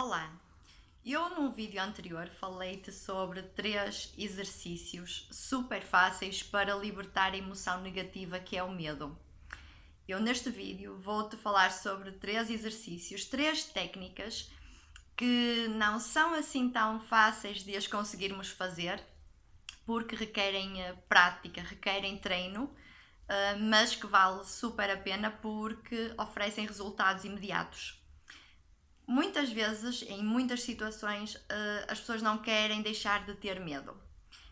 Olá! Eu num vídeo anterior falei-te sobre 3 exercícios super fáceis para libertar a emoção negativa que é o medo. Eu neste vídeo vou-te falar sobre 3 exercícios, 3 técnicas que não são assim tão fáceis de as conseguirmos fazer, porque requerem prática, requerem treino, mas que vale super a pena porque oferecem resultados imediatos. Muitas vezes, em muitas situações, as pessoas não querem deixar de ter medo.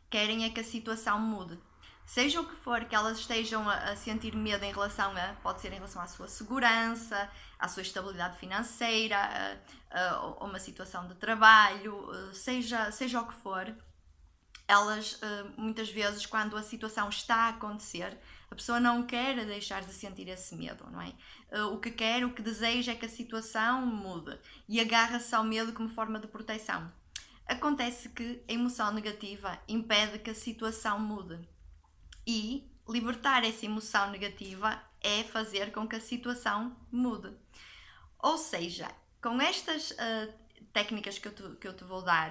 Querem é que a situação mude. Seja o que for que elas estejam a sentir medo em relação a, pode ser em relação à sua segurança, à sua estabilidade financeira, a uma situação de trabalho, seja o que for, elas muitas vezes, quando a situação está a acontecer, a pessoa não quer deixar de sentir esse medo, não é? O que quer, o que deseja é que a situação mude e agarra-se ao medo como forma de proteção. Acontece que a emoção negativa impede que a situação mude e libertar essa emoção negativa é fazer com que a situação mude. Ou seja, com estas técnicas que eu te vou dar,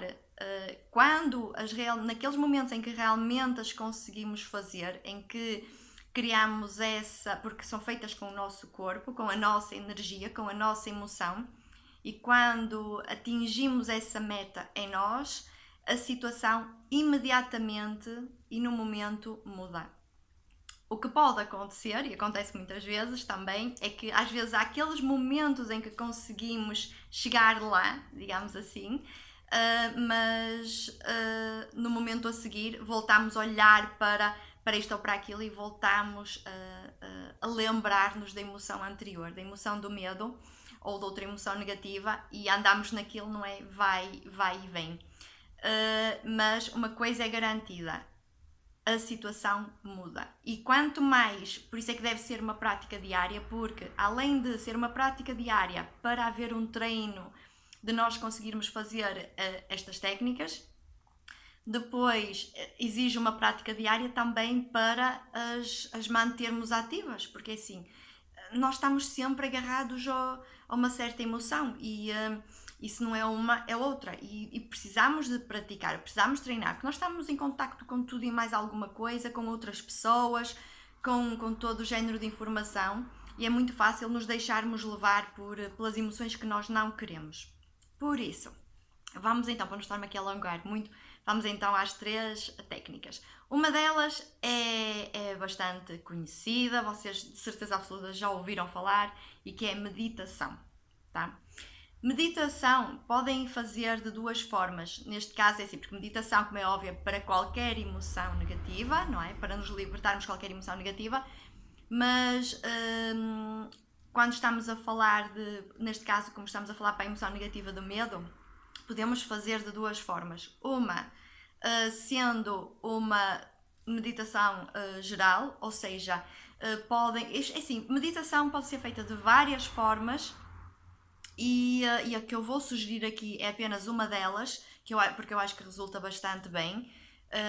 naqueles momentos em que realmente as conseguimos fazer, em que criamos essa, porque são feitas com o nosso corpo, com a nossa energia, com a nossa emoção, e quando atingimos essa meta em nós, a situação imediatamente e no momento muda. O que pode acontecer, e acontece muitas vezes também, é que às vezes há aqueles momentos em que conseguimos chegar lá, digamos assim, mas no momento a seguir voltamos a olhar para isto ou para aquilo e voltamos a lembrar-nos da emoção anterior, da emoção do medo ou de outra emoção negativa e andamos naquilo, não é? Vai e vem. Mas uma coisa é garantida: a situação muda. E quanto mais, por isso é que deve ser uma prática diária, porque além de ser uma prática diária para haver um treino de nós conseguirmos fazer estas técnicas, depois exige uma prática diária também para as mantermos ativas, porque assim, nós estamos sempre agarrados a uma certa emoção e isso não é uma, é outra. E precisamos de praticar, precisamos de treinar, porque nós estamos em contacto com tudo e mais alguma coisa, com outras pessoas, com todo o género de informação, e é muito fácil nos deixarmos levar pelas emoções que nós não queremos. Por isso, vamos então, para não estar-me aqui a alongar muito, vamos então às 3 técnicas. Uma delas é bastante conhecida, vocês de certeza absoluta já ouviram falar, e que é meditação, tá? Meditação podem fazer de 2 formas. Neste caso é assim, porque meditação, como é óbvio, é para qualquer emoção negativa, não é? Para nos libertarmos de qualquer emoção negativa, mas quando estamos a falar neste caso, como estamos a falar para a emoção negativa do medo, podemos fazer de 2 formas. Uma sendo uma meditação geral, ou seja, assim, meditação pode ser feita de várias formas e a que eu vou sugerir aqui é apenas uma delas, porque eu acho que resulta bastante bem,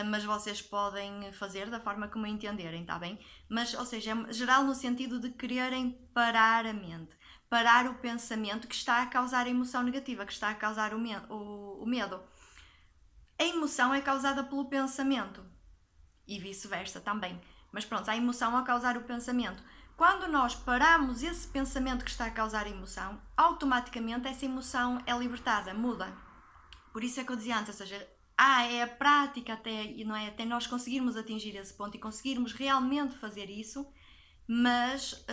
mas vocês podem fazer da forma como entenderem, tá bem? Mas, ou seja, é geral no sentido de quererem parar a mente, parar o pensamento que está a causar a emoção negativa, que está a causar o medo. A emoção é causada pelo pensamento e vice-versa também. Mas pronto, a emoção a causar o pensamento. Quando nós paramos esse pensamento que está a causar a emoção, automaticamente essa emoção é libertada, muda. Por isso é que eu dizia antes, ou seja, é a prática até nós conseguirmos atingir esse ponto e conseguirmos realmente fazer isso, mas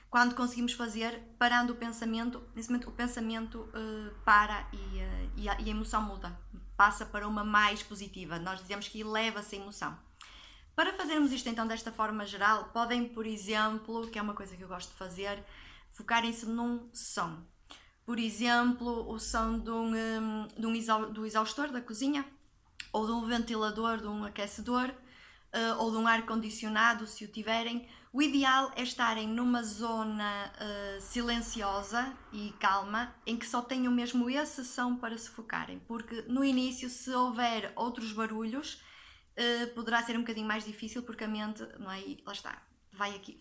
quando conseguimos fazer, parando o pensamento, nesse momento o pensamento para e a emoção muda, passa para uma mais positiva. Nós dizemos que eleva-se a emoção. Para fazermos isto então desta forma geral, podem, por exemplo, que é uma coisa que eu gosto de fazer, focarem-se num som. Por exemplo, o som do exaustor da cozinha, ou de um ventilador, de um aquecedor, ou de um ar-condicionado, se o tiverem. O ideal é estarem numa zona silenciosa e calma, em que só tenham mesmo esse som para se focarem, porque no início, se houver outros barulhos, poderá ser um bocadinho mais difícil, porque a mente, não é? Lá está, vai aqui,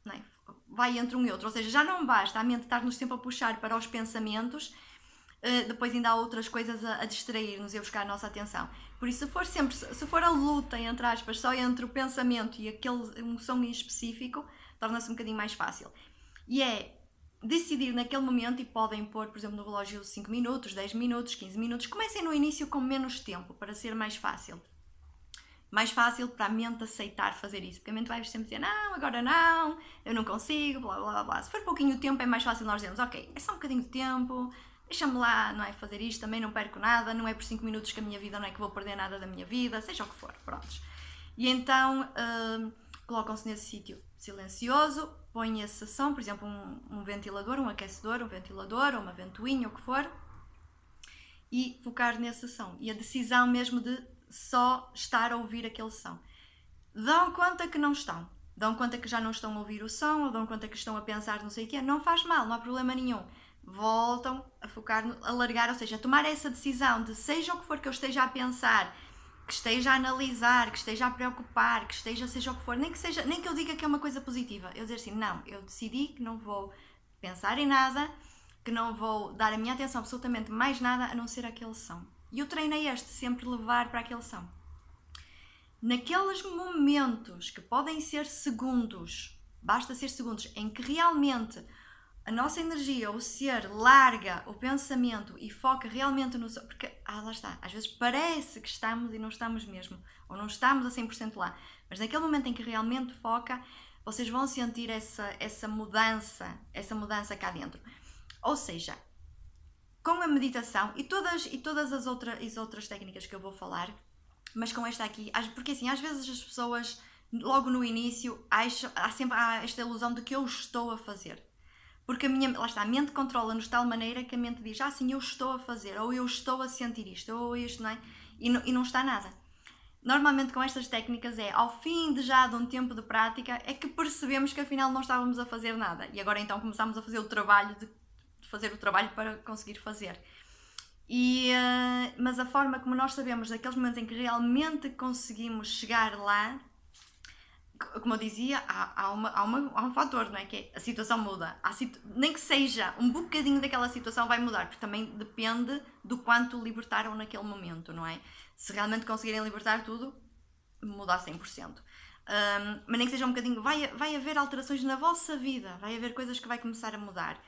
não é? Vai entre um e outro, ou seja, já não basta a mente estar-nos sempre a puxar para os pensamentos, depois ainda há outras coisas a distrair-nos e a buscar a nossa atenção. Por isso, se for a luta, entre aspas, só entre o pensamento e aquele emoção em específico, torna-se um bocadinho mais fácil. E é decidir naquele momento, e podem pôr, por exemplo, no relógio 5 minutos, 10 minutos, 15 minutos. Comecem no início com menos tempo, para ser mais fácil. Mais fácil para a mente aceitar fazer isso, porque a mente vai sempre dizer, não, agora não, eu não consigo, blá blá blá. Se for pouquinho tempo é mais fácil nós dizermos, ok, é só um bocadinho de tempo, deixa-me lá, não é, fazer isto, também não perco nada, não é por 5 minutos que a minha vida, não é que vou perder nada da minha vida, seja o que for, prontos. E então colocam-se nesse sítio silencioso, põem esse som, por exemplo, um ventilador, um aquecedor, um ventilador, ou uma ventoinha, o que for, e focar nesse som. E a decisão mesmo de só estar a ouvir aquele som. Dão conta que não estão. Dão conta que já não estão a ouvir o som, ou dão conta que estão a pensar não sei o quê. Não faz mal, não há problema nenhum. Voltam a focar, a largar, ou seja, a tomar essa decisão de seja o que for que eu esteja a pensar, que esteja a analisar, que esteja a preocupar, que esteja, seja o que for, nem que eu diga que é uma coisa positiva. Eu dizer assim, não, eu decidi que não vou pensar em nada, que não vou dar a minha atenção absolutamente mais nada a não ser aquele som. E o treino é este, sempre levar para aquele som. Naqueles momentos que podem ser segundos, basta ser segundos, em que realmente a nossa energia, o ser, larga o pensamento e foca realmente no som, porque, lá está, às vezes parece que estamos e não estamos mesmo, ou não estamos a 100% lá, mas naquele momento em que realmente foca, vocês vão sentir essa mudança cá dentro. Ou seja, com a meditação e todas as outras técnicas que eu vou falar, mas com esta aqui, porque assim, às vezes as pessoas, logo no início, há esta ilusão de que eu estou a fazer. Porque a mente controla-nos de tal maneira que a mente diz, sim, eu estou a fazer, ou eu estou a sentir isto, ou isto, não é? E não está nada. Normalmente com estas técnicas ao fim de um tempo de prática, é que percebemos que afinal não estávamos a fazer nada. E agora então começamos a fazer o trabalho de fazer o trabalho para conseguir fazer. Mas a forma como nós sabemos daqueles momentos em que realmente conseguimos chegar lá, como eu dizia, há um fator, não é? Que é a situação muda. Nem que seja um bocadinho daquela situação vai mudar, porque também depende do quanto libertaram naquele momento, não é? Se realmente conseguirem libertar tudo, muda a 100%. Mas nem que seja um bocadinho, vai haver alterações na vossa vida, vai haver coisas que vai começar a mudar.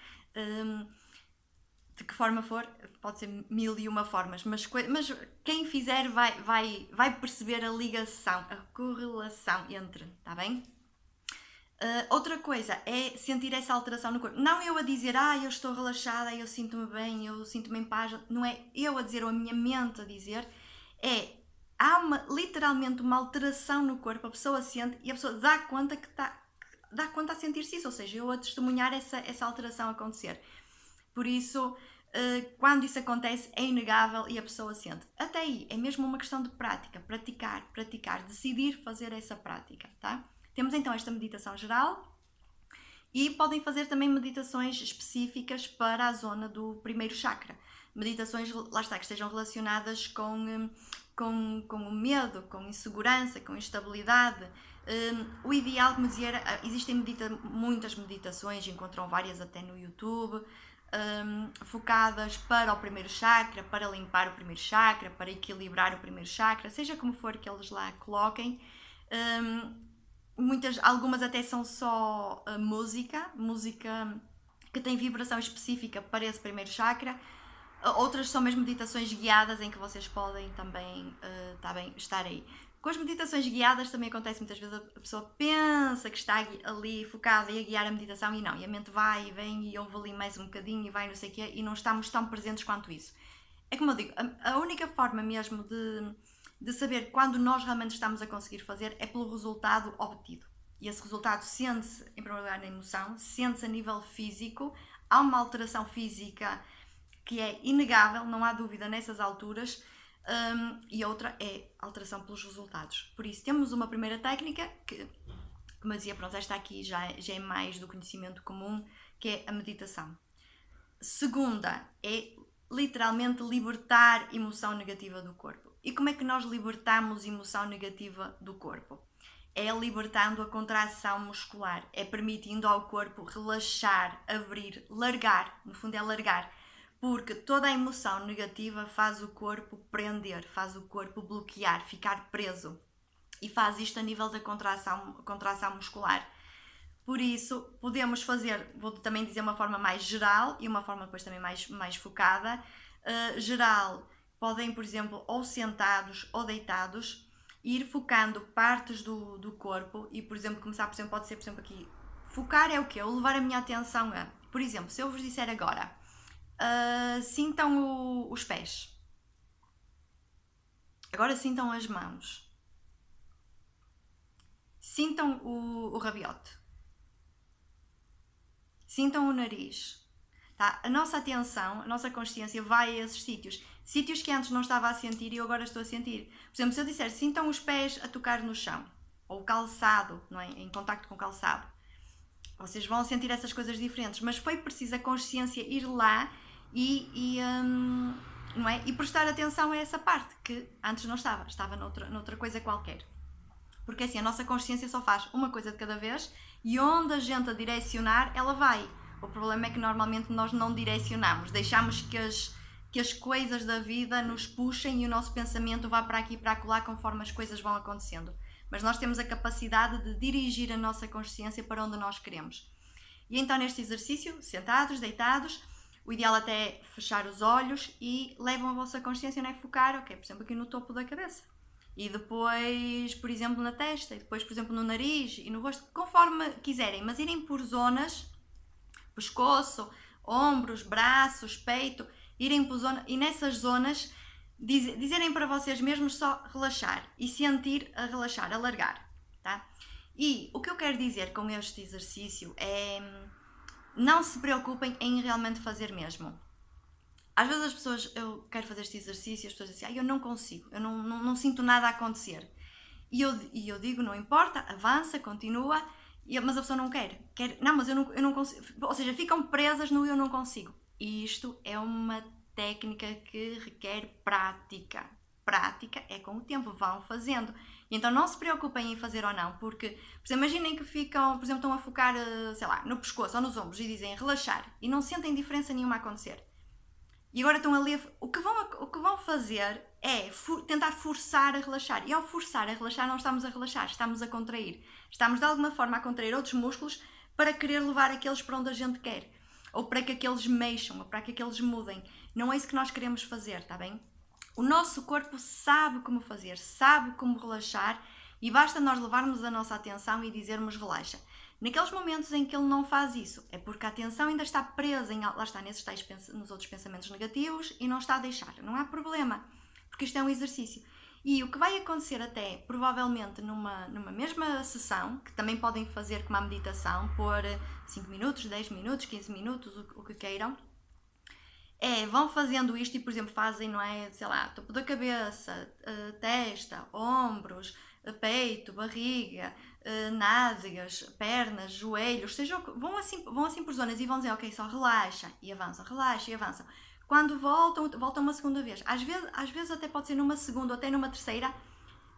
De que forma for, pode ser 1001 formas, mas quem fizer vai perceber a ligação, a correlação entre, está bem? Outra coisa é sentir essa alteração no corpo. Não eu a dizer, eu estou relaxada, eu sinto-me bem, eu sinto-me em paz. Não é eu a dizer, ou a minha mente a dizer. Há literalmente uma alteração no corpo, a pessoa sente e a pessoa dá conta a sentir-se isso, ou seja, eu a testemunhar essa alteração acontecer. Por isso, quando isso acontece, é inegável e a pessoa sente. Até aí, é mesmo uma questão de prática, praticar, decidir fazer essa prática, tá? Temos então esta meditação geral e podem fazer também meditações específicas para a zona do primeiro chakra. Meditações, lá está, que estejam relacionadas com o medo, com insegurança, com instabilidade. O ideal, como dizia, existem muitas meditações, encontram várias até no YouTube, focadas para o primeiro chakra, para limpar o primeiro chakra, para equilibrar o primeiro chakra, seja como for que eles lá coloquem. Algumas até são só música que tem vibração específica para esse primeiro chakra. Outras são mesmo meditações guiadas em que vocês podem também estar aí. Com as meditações guiadas também acontece muitas vezes, a pessoa pensa que está ali focada e a guiar a meditação e não, e a mente vai e vem e ouve ali mais um bocadinho e vai não sei o quê, e não estamos tão presentes quanto isso. É como eu digo, a única forma mesmo de saber quando nós realmente estamos a conseguir fazer é pelo resultado obtido. E esse resultado sente-se, em primeiro lugar, na emoção, sente-se a nível físico, há uma alteração física que é inegável, não há dúvida nessas alturas, e outra é alteração pelos resultados. Por isso, temos uma primeira técnica, que, como eu dizia, pronto, esta aqui já é mais do conhecimento comum, que é a meditação. Segunda é literalmente libertar emoção negativa do corpo. E como é que nós libertamos emoção negativa do corpo? É libertando a contração muscular, é permitindo ao corpo relaxar, abrir, largar, no fundo é largar. porque toda a emoção negativa faz o corpo prender, faz o corpo bloquear, ficar preso. E faz isto a nível da contração muscular. Por isso, podemos fazer, vou também dizer uma forma mais geral e uma forma depois também mais focada. Geral, podem, por exemplo, ou sentados ou deitados, ir focando partes do corpo e, por exemplo, começar, pode ser, por exemplo, aqui. Focar é o quê? Eu levar a minha atenção a, por exemplo, se eu vos disser agora, sintam os pés. Agora sintam as mãos. Sintam o rabiote. Sintam o nariz. Tá? A nossa atenção, a nossa consciência vai a esses sítios. Sítios que antes não estava a sentir e eu agora estou a sentir. Por exemplo, se eu disser, sintam os pés a tocar no chão. Ou o calçado, não é? Em contacto com o calçado. Vocês vão sentir essas coisas diferentes. Mas foi preciso a consciência ir lá não é? E prestar atenção a essa parte que antes não estava. Estava noutra coisa qualquer. Porque assim, a nossa consciência só faz uma coisa de cada vez e onde a gente a direcionar, ela vai. O problema é que normalmente nós não direcionamos, deixamos que as coisas da vida nos puxem e o nosso pensamento vá para aqui e para acolá conforme as coisas vão acontecendo. Mas nós temos a capacidade de dirigir a nossa consciência para onde nós queremos. E então neste exercício, sentados, deitados, o ideal até é fechar os olhos e levam a vossa consciência a focar, ok, por exemplo aqui no topo da cabeça. E depois, por exemplo, na testa, e depois, por exemplo, no nariz e no rosto, conforme quiserem, mas irem por zonas, pescoço, ombros, braços, peito, irem por zonas, e nessas zonas dizerem para vocês mesmos só relaxar e sentir a relaxar, alargar, tá? E o que eu quero dizer com este exercício é não se preocupem em realmente fazer mesmo. Às vezes as pessoas, eu quero fazer este exercício e as pessoas dizem, eu não consigo, eu não sinto nada a acontecer. E eu digo, não importa, avança, continua, mas a pessoa não quer. Não, mas eu não consigo. Ou seja, ficam presas no eu não consigo. E isto é uma técnica que requer prática. Prática é com o tempo, vão fazendo. E então não se preocupem em fazer ou não, porque, por exemplo, imaginem que ficam, por exemplo, estão a focar, sei lá, no pescoço ou nos ombros e dizem relaxar e não sentem diferença nenhuma a acontecer. E agora estão ali, o que vão fazer é tentar forçar a relaxar. E ao forçar a relaxar, não estamos a relaxar, estamos a contrair. Estamos de alguma forma a contrair outros músculos para querer levar aqueles para onde a gente quer. Ou para que aqueles mexam, ou para que aqueles mudem. Não é isso que nós queremos fazer, está bem? O nosso corpo sabe como fazer, sabe como relaxar e basta nós levarmos a nossa atenção e dizermos relaxa. Naqueles momentos em que ele não faz isso, é porque a atenção ainda está presa lá está, nos outros pensamentos negativos e não está a deixar. Não há problema, porque isto é um exercício. E o que vai acontecer até, provavelmente, numa mesma sessão, que também podem fazer como a meditação, por 5 minutos, 10 minutos, 15 minutos, o que queiram, vão fazendo isto e, por exemplo, fazem, não é, sei lá, topo da cabeça, testa, ombros, peito, barriga, nádegas, pernas, joelhos, vão assim por zonas e vão dizer, ok, só relaxa e avançam, relaxa e avançam. Quando voltam uma segunda vez, às vezes até pode ser numa segunda ou até numa terceira,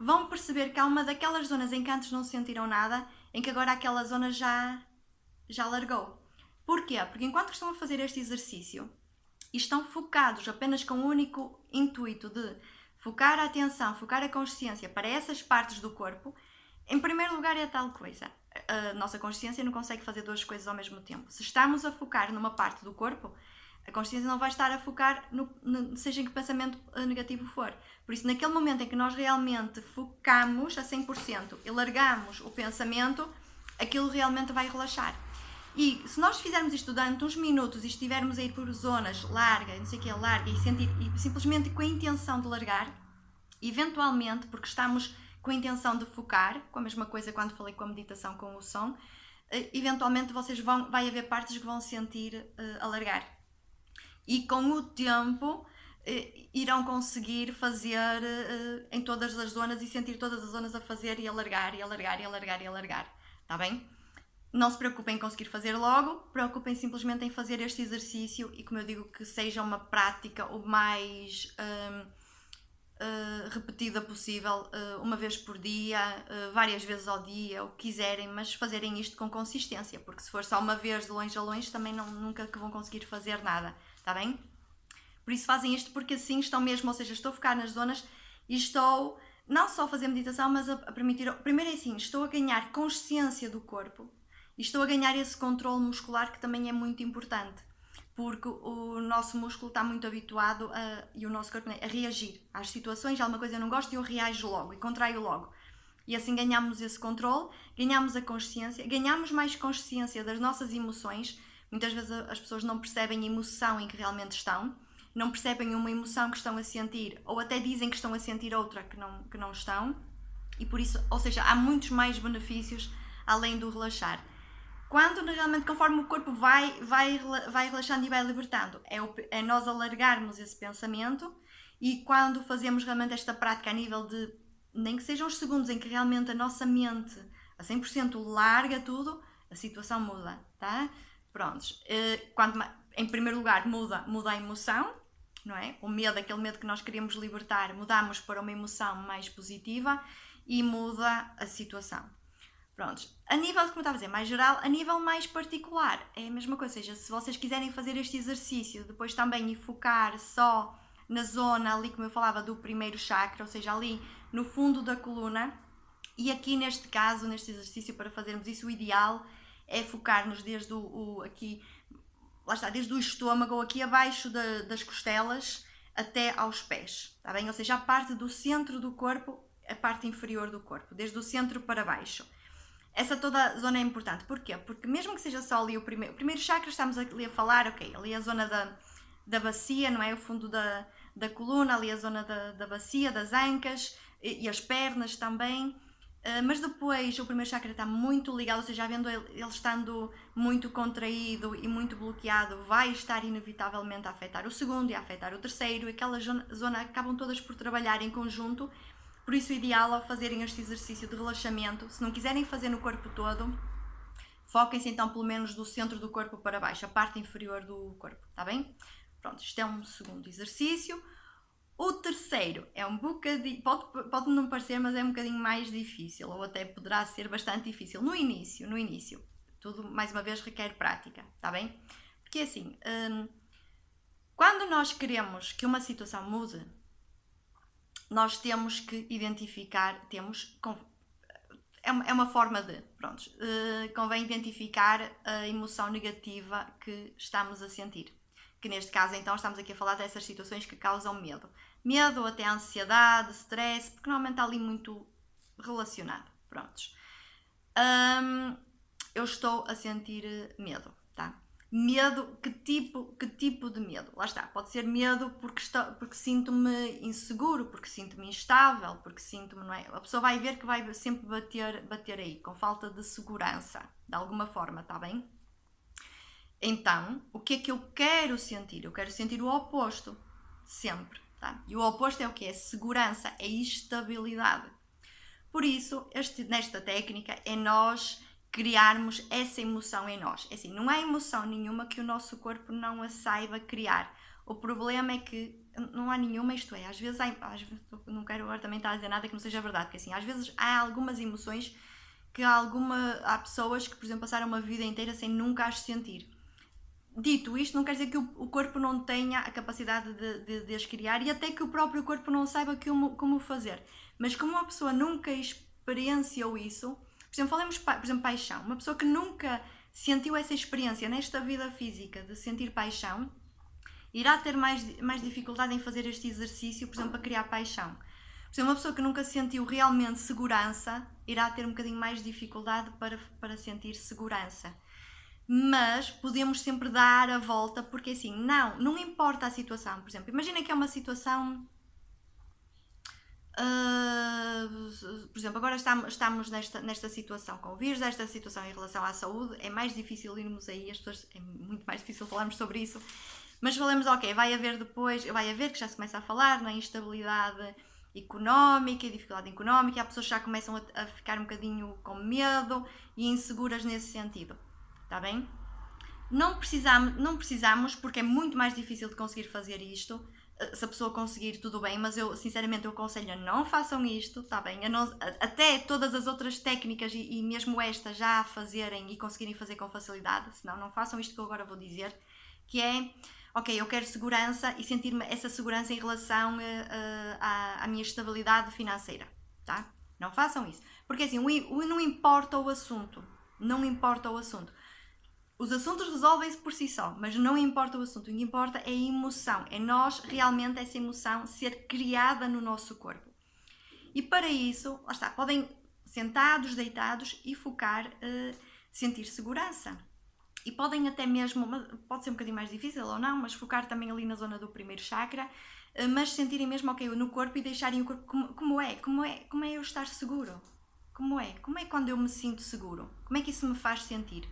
vão perceber que há uma daquelas zonas em que antes não sentiram nada, em que agora aquela zona já largou. Porquê? Porque enquanto estão a fazer este exercício e estão focados apenas com o único intuito de focar a atenção, focar a consciência para essas partes do corpo, em primeiro lugar é tal coisa. A nossa consciência não consegue fazer duas coisas ao mesmo tempo. Se estamos a focar numa parte do corpo, a consciência não vai estar a focar seja em que pensamento negativo for. Por isso, naquele momento em que nós realmente focamos a 100% e largamos o pensamento, aquilo realmente vai relaxar. E se nós fizermos isto durante uns minutos e estivermos a ir por zonas larga, não sei o que é larga, e simplesmente com a intenção de largar, eventualmente, porque estamos com a intenção de focar, com a mesma coisa quando falei com a meditação com o som, eventualmente vai haver partes que vão sentir alargar. E com o tempo irão conseguir fazer em todas as zonas e sentir todas as zonas a fazer e alargar, e alargar, e alargar, e alargar. Está bem? Não se preocupem em conseguir fazer logo, preocupem simplesmente em fazer este exercício e, como eu digo, que seja uma prática o mais repetida possível, uma vez por dia, várias vezes ao dia, o que quiserem, mas fazerem isto com consistência, porque se for só uma vez de longe a longe também nunca que vão conseguir fazer nada, está bem? Por isso fazem isto porque assim estão mesmo, ou seja, estou a focar nas zonas e estou não só a fazer meditação, mas a permitir... Primeiro é assim, estou a ganhar consciência do corpo e estou a ganhar esse controle muscular que também é muito importante. Porque o nosso músculo está muito habituado e o nosso corpo a reagir às situações, alguma coisa eu não gosto e eu reajo logo e contraio logo. E assim ganhamos esse controle, ganhamos a consciência, ganhamos mais consciência das nossas emoções. Muitas vezes as pessoas não percebem a emoção em que realmente estão, não percebem uma emoção que estão a sentir, ou até dizem que estão a sentir outra que não estão. E por isso, ou seja, há muitos mais benefícios além do relaxar. Quando realmente, conforme o corpo vai relaxando e vai libertando, é nós alargarmos esse pensamento, e quando fazemos realmente esta prática a nível de, nem que sejam os segundos em que realmente a nossa mente a 100% larga tudo, a situação muda, tá? Prontos. Quando, em primeiro lugar, muda a emoção, não é? O medo, aquele medo que nós queríamos libertar, mudamos para uma emoção mais positiva e muda a situação. Prontos. A nível, como eu estava a dizer, mais geral, a nível mais particular, é a mesma coisa. Ou seja, se vocês quiserem fazer este exercício depois também e focar só na zona ali, como eu falava, do primeiro chakra, ou seja, ali no fundo da coluna, e aqui neste caso, neste exercício, para fazermos isso, o ideal é focar-nos desde aqui, lá está, desde o estômago ou aqui abaixo das costelas até aos pés, está bem? Ou seja, a parte do centro do corpo, a parte inferior do corpo, desde o centro para baixo. Essa toda a zona é importante. Porquê? Porque mesmo que seja só ali o primeiro chakra, estamos ali a falar, ok, ali a zona da bacia, não é? O fundo da coluna, ali a zona da bacia, das ancas e as pernas também. Mas depois o primeiro chakra está muito ligado, ou seja, havendo ele estando muito contraído e muito bloqueado, vai estar inevitavelmente a afetar o segundo e a afetar o terceiro, e aquela zona acabam todas por trabalhar em conjunto. Por isso o ideal ao fazerem este exercício de relaxamento, se não quiserem fazer no corpo todo, foquem-se então pelo menos do centro do corpo para baixo, a parte inferior do corpo, está bem? Pronto, isto é um segundo exercício. O terceiro é um bocadinho, pode não parecer, mas é um bocadinho mais difícil, ou até poderá ser bastante difícil no início. Tudo, mais uma vez, requer prática, está bem? Porque assim, quando nós queremos que uma situação mude, nós temos que identificar, é uma forma de, convém identificar a emoção negativa que estamos a sentir. Que neste caso, então, estamos aqui a falar dessas situações que causam medo. Medo, até ansiedade, stress, porque normalmente está ali muito relacionado. Prontos. Eu estou a sentir medo, tá? Medo, que tipo de medo? Lá está, pode ser medo porque sinto-me inseguro, porque sinto-me instável, porque sinto-me, não é? A pessoa vai ver que vai sempre bater aí, com falta de segurança, de alguma forma, tá bem? Então, o que é que eu quero sentir? Eu quero sentir o oposto, sempre, tá? E o oposto é o que? É segurança, é estabilidade. Por isso, nesta técnica, é nós criarmos essa emoção em nós. É assim, não há emoção nenhuma que o nosso corpo não a saiba criar. O problema é que não há nenhuma, isto é, às vezes não quero agora também estar a dizer nada que não seja verdade, porque assim, às vezes há algumas emoções que há pessoas que, por exemplo, passaram uma vida inteira sem nunca as sentir. Dito isto, não quer dizer que o corpo não tenha a capacidade de as criar, e até que o próprio corpo não saiba como fazer. Mas como uma pessoa nunca experienciou isso, por exemplo, falemos, por exemplo, paixão. Uma pessoa que nunca sentiu essa experiência nesta vida física de sentir paixão, irá ter mais dificuldade em fazer este exercício, por exemplo, para criar paixão. Por exemplo, uma pessoa que nunca sentiu realmente segurança, irá ter um bocadinho mais dificuldade para sentir segurança. Mas podemos sempre dar a volta, porque assim, não importa a situação. Por exemplo, imagina que é uma situação... por exemplo, agora estamos nesta situação com o vírus, esta situação em relação à saúde, é mais difícil irmos aí, é muito mais difícil falarmos sobre isso, mas falamos, ok, vai haver que já se começa a falar na instabilidade económica e dificuldade económica, as pessoas já começam a ficar um bocadinho com medo e inseguras nesse sentido, está bem? Não precisamos, porque é muito mais difícil de conseguir fazer isto. Se a pessoa conseguir, tudo bem, mas eu sinceramente eu aconselho a não façam isto, está bem? Até todas as outras técnicas e mesmo esta já a fazerem e conseguirem fazer com facilidade, senão não façam isto que eu agora vou dizer, que é ok, eu quero segurança e sentir-me essa segurança em relação à minha estabilidade financeira, tá? Não façam isso. Porque assim, não importa o assunto. Não importa o assunto. Os assuntos resolvem-se por si só, mas não importa o assunto. O que importa é a emoção. É nós, realmente, essa emoção ser criada no nosso corpo. E para isso, lá está, podem sentados, deitados e focar, sentir segurança. E podem até mesmo, pode ser um bocadinho mais difícil ou não, mas focar também ali na zona do primeiro chakra, mas sentirem mesmo, ok, no corpo e deixarem o corpo como é eu estar seguro? Como é quando eu me sinto seguro? Como é que isso me faz sentir?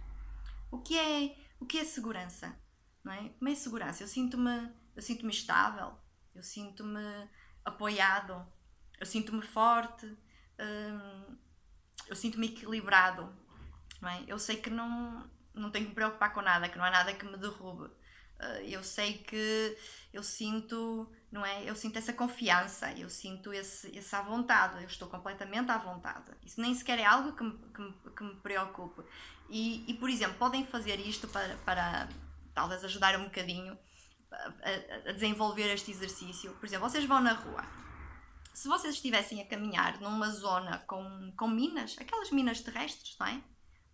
O que é segurança? Não é? Como é segurança? Eu sinto-me estável, eu sinto-me apoiado, eu sinto-me forte, eu sinto-me equilibrado, não é? Eu sei que não tenho que me preocupar com nada, que não há nada que me derrube. Eu sei que eu sinto, não é? Eu sinto essa confiança, eu sinto essa vontade, eu estou completamente à vontade. Isso nem sequer é algo que me preocupe. E, por exemplo, podem fazer isto para talvez ajudar um bocadinho a desenvolver este exercício. Por exemplo, vocês vão na rua. Se vocês estivessem a caminhar numa zona com minas, aquelas minas terrestres, não é?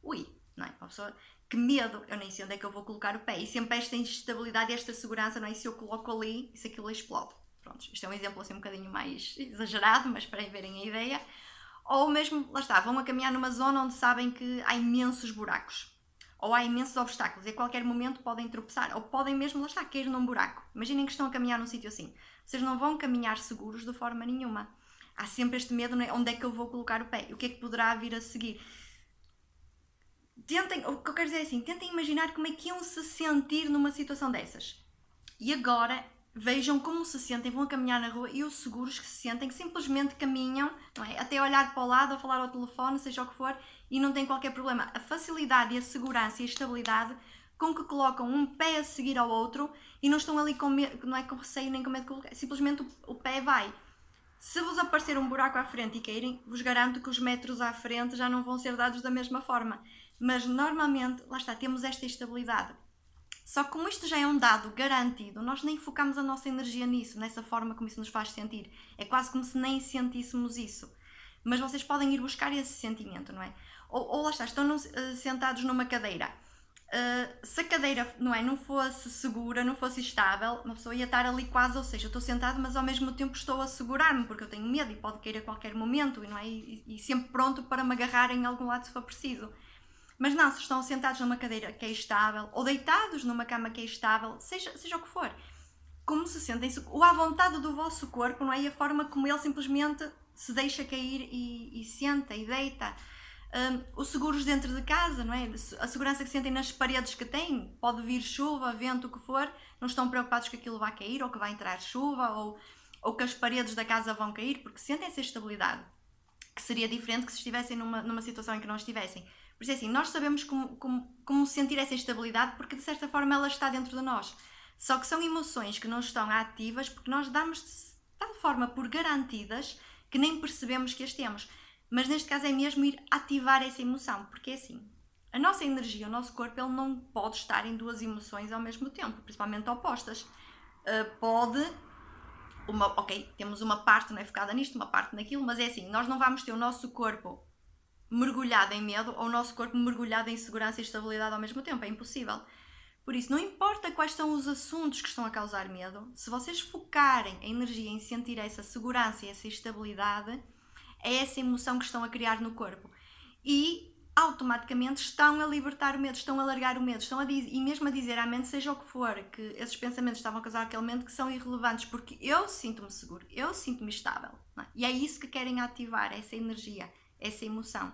Ui, não é? Uma pessoa, que medo, eu nem sei onde é que eu vou colocar o pé. E sempre esta instabilidade e esta segurança, não é? Se eu coloco ali, e se aquilo explode. Pronto, isto é um exemplo assim um bocadinho mais exagerado, mas para verem a ideia. Ou mesmo, lá está, vão a caminhar numa zona onde sabem que há imensos buracos. Ou há imensos obstáculos e a qualquer momento podem tropeçar. Ou podem mesmo, lá está, cair num buraco. Imaginem que estão a caminhar num sítio assim. Vocês não vão caminhar seguros de forma nenhuma. Há sempre este medo, não é? Onde é que eu vou colocar o pé? O que é que poderá vir a seguir? Tentem, o que eu quero dizer é assim, tentem imaginar como é que iam se sentir numa situação dessas. E agora vejam como se sentem, vão a caminhar na rua e os seguros que se sentem, que simplesmente caminham, não é? Até olhar para o lado ou falar ao telefone, seja o que for, e não tem qualquer problema. A facilidade e a segurança e a estabilidade com que colocam um pé a seguir ao outro e não estão ali com medo, não é com receio nem com medo de colocar, simplesmente o pé vai. Se vos aparecer um buraco à frente e caírem, vos garanto que os metros à frente já não vão ser dados da mesma forma. Mas normalmente, lá está, temos esta estabilidade. Só que como isto já é um dado garantido, nós nem focamos a nossa energia nisso, nessa forma como isso nos faz sentir. É quase como se nem sentíssemos isso. Mas vocês podem ir buscar esse sentimento, não é? Ou lá está, estão sentados numa cadeira. Se a cadeira não fosse segura, não fosse estável, uma pessoa ia estar ali quase, ou seja, eu estou sentado, mas ao mesmo tempo estou a segurar-me, porque eu tenho medo e pode cair a qualquer momento, não é? E sempre pronto para me agarrar em algum lado se for preciso. Mas não, se estão sentados numa cadeira que é estável, ou deitados numa cama que é estável, seja o que for, como se sentem, ou à vontade do vosso corpo, não é? E a forma como ele simplesmente se deixa cair e senta e deita. Os seguros dentro de casa, não é? A segurança que sentem nas paredes que têm, pode vir chuva, vento, o que for, não estão preocupados que aquilo vai cair, ou que vai entrar chuva, ou que as paredes da casa vão cair, porque sentem essa estabilidade, que seria diferente que se estivessem numa situação em que não estivessem. Por isso é assim, nós sabemos como sentir essa estabilidade porque de certa forma ela está dentro de nós. Só que são emoções que não estão ativas porque nós damos de tal forma por garantidas que nem percebemos que as temos. Mas neste caso é mesmo ir ativar essa emoção, porque é assim, a nossa energia, o nosso corpo, ele não pode estar em duas emoções ao mesmo tempo, principalmente opostas. Temos uma parte, não é, focada nisto, uma parte naquilo, mas é assim, nós não vamos ter o nosso corpo mergulhado em medo ou o nosso corpo mergulhado em segurança e estabilidade ao mesmo tempo, é impossível. Por isso, não importa quais são os assuntos que estão a causar medo, se vocês focarem a energia em sentir essa segurança e essa estabilidade, é essa emoção que estão a criar no corpo. E automaticamente estão a libertar o medo, estão a largar o medo, e mesmo a dizer à mente, seja o que for, que esses pensamentos estavam a causar aquele medo, que são irrelevantes, porque eu sinto-me seguro, eu sinto-me estável. Não é? E é isso que querem ativar, essa energia, essa emoção.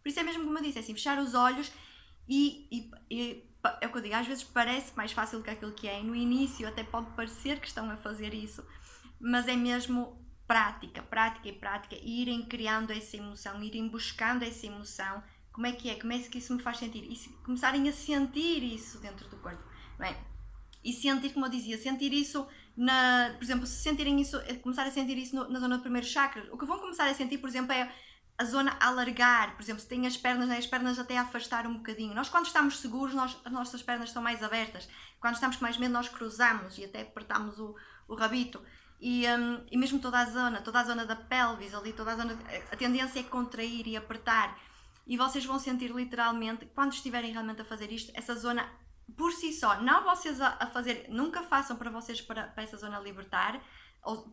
Por isso é mesmo como eu disse, é assim, fechar os olhos e é o que eu digo, às vezes parece mais fácil do que aquilo que é. No início até pode parecer que estão a fazer isso, mas é mesmo prática, e irem criando essa emoção, irem buscando essa emoção. Como é que isso me faz sentir? E começarem a sentir isso dentro do corpo, não é? E sentir, como eu dizia, sentir isso, por exemplo, se sentirem isso, começar a sentir isso na zona do primeiro chakra, o que vão começar a sentir, por exemplo, é a zona a alargar, por exemplo, se tem as pernas, né, as pernas até a afastar um bocadinho. Nós quando estamos seguros, as nossas pernas estão mais abertas. Quando estamos com mais medo, nós cruzamos e até apertamos o rabito. E mesmo toda a zona da pelvis, ali, toda a zona, a tendência é contrair e apertar. E vocês vão sentir literalmente, quando estiverem realmente a fazer isto, essa zona por si só, não vocês a fazer, nunca façam para vocês para essa zona libertar,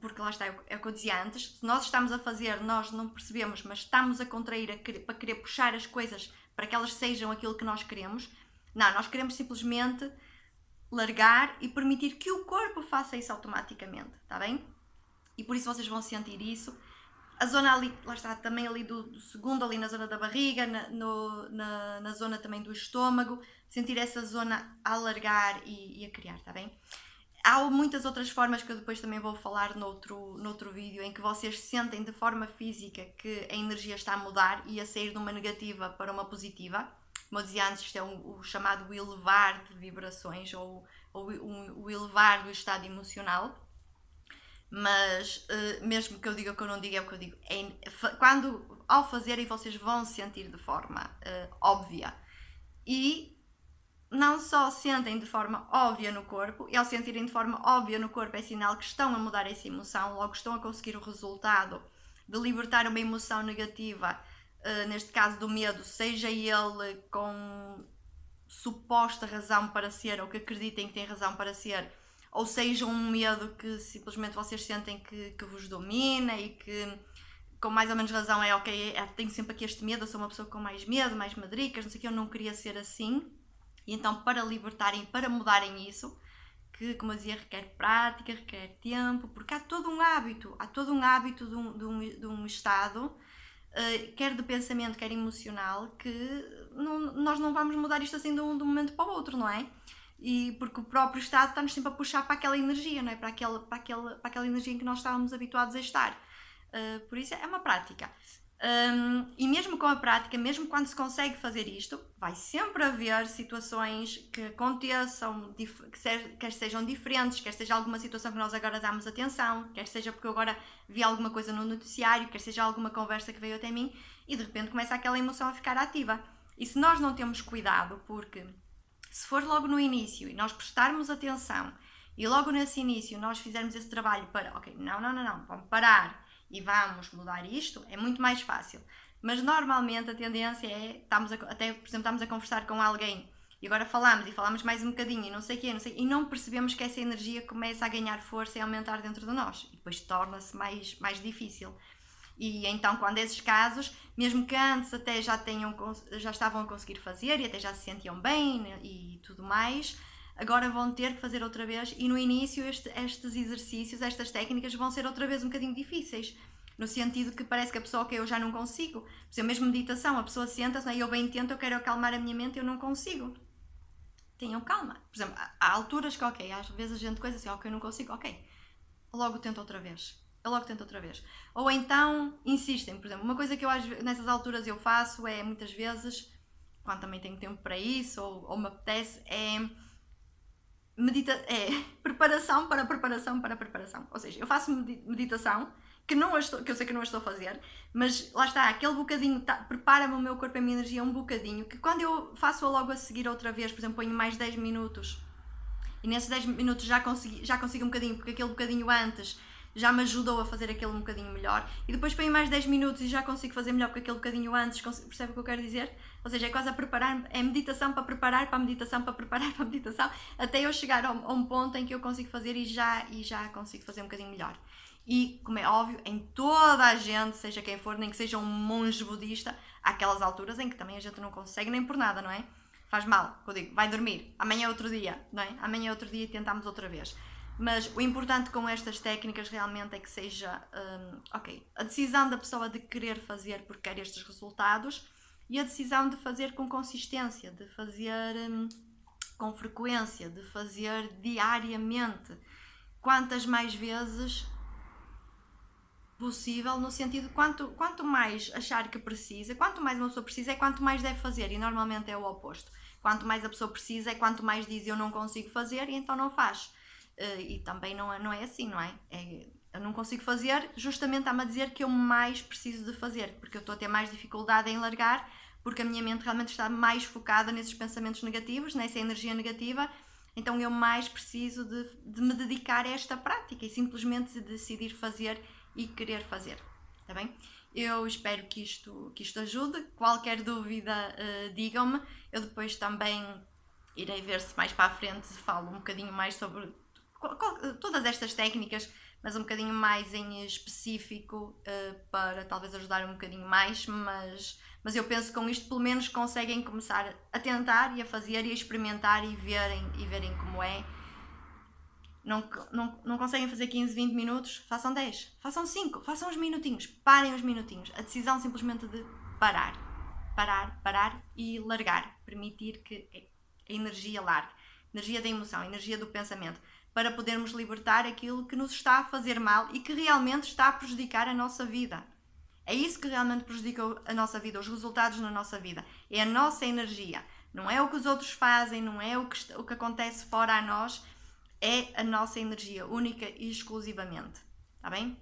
porque lá está, é o que eu dizia antes, se nós estamos a fazer, nós não percebemos, mas estamos a contrair para querer puxar as coisas para que elas sejam aquilo que nós queremos. Não, nós queremos simplesmente largar e permitir que o corpo faça isso automaticamente, está bem? E por isso vocês vão sentir isso. A zona ali, lá está, também ali do segundo, ali na zona da barriga, na zona também do estômago, sentir essa zona a alargar e a criar, está bem? Há muitas outras formas que eu depois também vou falar noutro vídeo, em que vocês sentem de forma física que a energia está a mudar e a sair de uma negativa para uma positiva. Como eu dizia antes, isto é o chamado elevar de vibrações ou o elevar do estado emocional. Mas mesmo que eu diga o que eu não digo, é o que eu digo. Quando, ao fazerem, vocês vão sentir de forma óbvia. E não só sentem de forma óbvia no corpo, e ao sentirem de forma óbvia no corpo é sinal que estão a mudar essa emoção, logo estão a conseguir o resultado de libertar uma emoção negativa, neste caso do medo, seja ele com suposta razão para ser, ou que acreditem que tem razão para ser, ou seja um medo que simplesmente vocês sentem que vos domina e que com mais ou menos razão ok, tenho sempre aqui este medo, eu sou uma pessoa com mais medo, mais madricas, não sei o que, eu não queria ser assim. E então para libertarem, para mudarem isso, que como eu dizia, requer prática, requer tempo, porque há todo um hábito de um estado, quer de pensamento, quer emocional, que nós não vamos mudar isto assim de um momento para o outro, não é? E porque o próprio estado está-nos sempre a puxar para aquela energia, não é? Para aquela energia em que nós estávamos habituados a estar. Por isso é uma prática. E mesmo com a prática, mesmo quando se consegue fazer isto, vai sempre haver situações que aconteçam, quer sejam diferentes, quer seja alguma situação que nós agora damos atenção, quer seja porque eu agora vi alguma coisa no noticiário, quer seja alguma conversa que veio até mim e de repente começa aquela emoção a ficar ativa. E se nós não temos cuidado, porque se for logo no início e nós prestarmos atenção e logo nesse início nós fizermos esse trabalho para, ok, não, vamos parar e vamos mudar isto, é muito mais fácil. Mas normalmente a tendência é, até por exemplo, estamos a conversar com alguém e agora falamos mais um bocadinho e não sei o quê, e não percebemos que essa energia começa a ganhar força e a aumentar dentro de nós. E depois torna-se mais difícil. E então, quando esses casos, mesmo que antes até já estavam a conseguir fazer e até já se sentiam bem, né, e tudo mais, agora vão ter que fazer outra vez, e no início estes exercícios, estas técnicas vão ser outra vez um bocadinho difíceis, no sentido que parece que a pessoa, ok, eu já não consigo. Por exemplo, mesmo meditação, a pessoa senta-se, né, eu bem tento, eu quero acalmar a minha mente, eu não consigo. Tenham calma. Por exemplo, há alturas que, ok, às vezes a gente coisa assim, ok, eu não consigo, ok, logo tento outra vez. Ou então insistem, por exemplo, uma coisa que eu nessas alturas eu faço é, muitas vezes, quando também tenho tempo para isso, ou me apetece, é preparação para preparação para preparação. Ou seja, eu faço meditação, que eu sei que não a estou a fazer, mas lá está, aquele bocadinho prepara-me o meu corpo e a minha energia um bocadinho, que quando eu faço logo a seguir outra vez, por exemplo, ponho mais 10 minutos, e nesses 10 minutos já consigo um bocadinho, porque aquele bocadinho antes já me ajudou a fazer aquele um bocadinho melhor, e depois ponho mais 10 minutos e já consigo fazer melhor porque aquele bocadinho antes, percebe o que eu quero dizer? Ou seja, é quase a preparar, é meditação para preparar para a meditação, para preparar para a meditação, até eu chegar a um ponto em que eu consigo fazer e já consigo fazer um bocadinho melhor. E, como é óbvio, em toda a gente, seja quem for, nem que seja um monge budista, há aquelas alturas em que também a gente não consegue nem por nada, não é? Faz mal, eu digo, vai dormir, amanhã é outro dia, não é? Amanhã é outro dia e tentamos outra vez. Mas o importante com estas técnicas realmente é que seja, ok, a decisão da pessoa de querer fazer porque quer estes resultados e a decisão de fazer com consistência, de fazer com frequência, de fazer diariamente, quantas mais vezes possível, no sentido quanto mais achar que precisa, quanto mais uma pessoa precisa é quanto mais deve fazer, e normalmente é o oposto. Quanto mais a pessoa precisa é quanto mais diz eu não consigo fazer e então não faz. E também não é assim, não é? eu não consigo fazer, justamente está-me a dizer que eu mais preciso de fazer, porque eu estou a ter mais dificuldade em largar, porque a minha mente realmente está mais focada nesses pensamentos negativos, nessa energia negativa, então eu mais preciso de me dedicar a esta prática e simplesmente decidir fazer e querer fazer, está bem? Eu espero que isto ajude. Qualquer dúvida, digam-me. Eu depois também irei ver se mais para a frente falo um bocadinho mais sobre todas estas técnicas, mas um bocadinho mais em específico, para talvez ajudar um bocadinho mais, mas eu penso que com isto pelo menos conseguem começar a tentar e a fazer e a experimentar e verem como é. Não conseguem fazer 15, 20 minutos? Façam 10, façam 5, façam uns minutinhos, parem uns minutinhos. A decisão simplesmente de parar e largar, permitir que a energia largue, energia da emoção, energia do pensamento, para podermos libertar aquilo que nos está a fazer mal e que realmente está a prejudicar a nossa vida. É isso que realmente prejudica a nossa vida, os resultados na nossa vida. É a nossa energia. Não é o que os outros fazem, não é o que acontece fora a nós, é a nossa energia, única e exclusivamente. Está bem?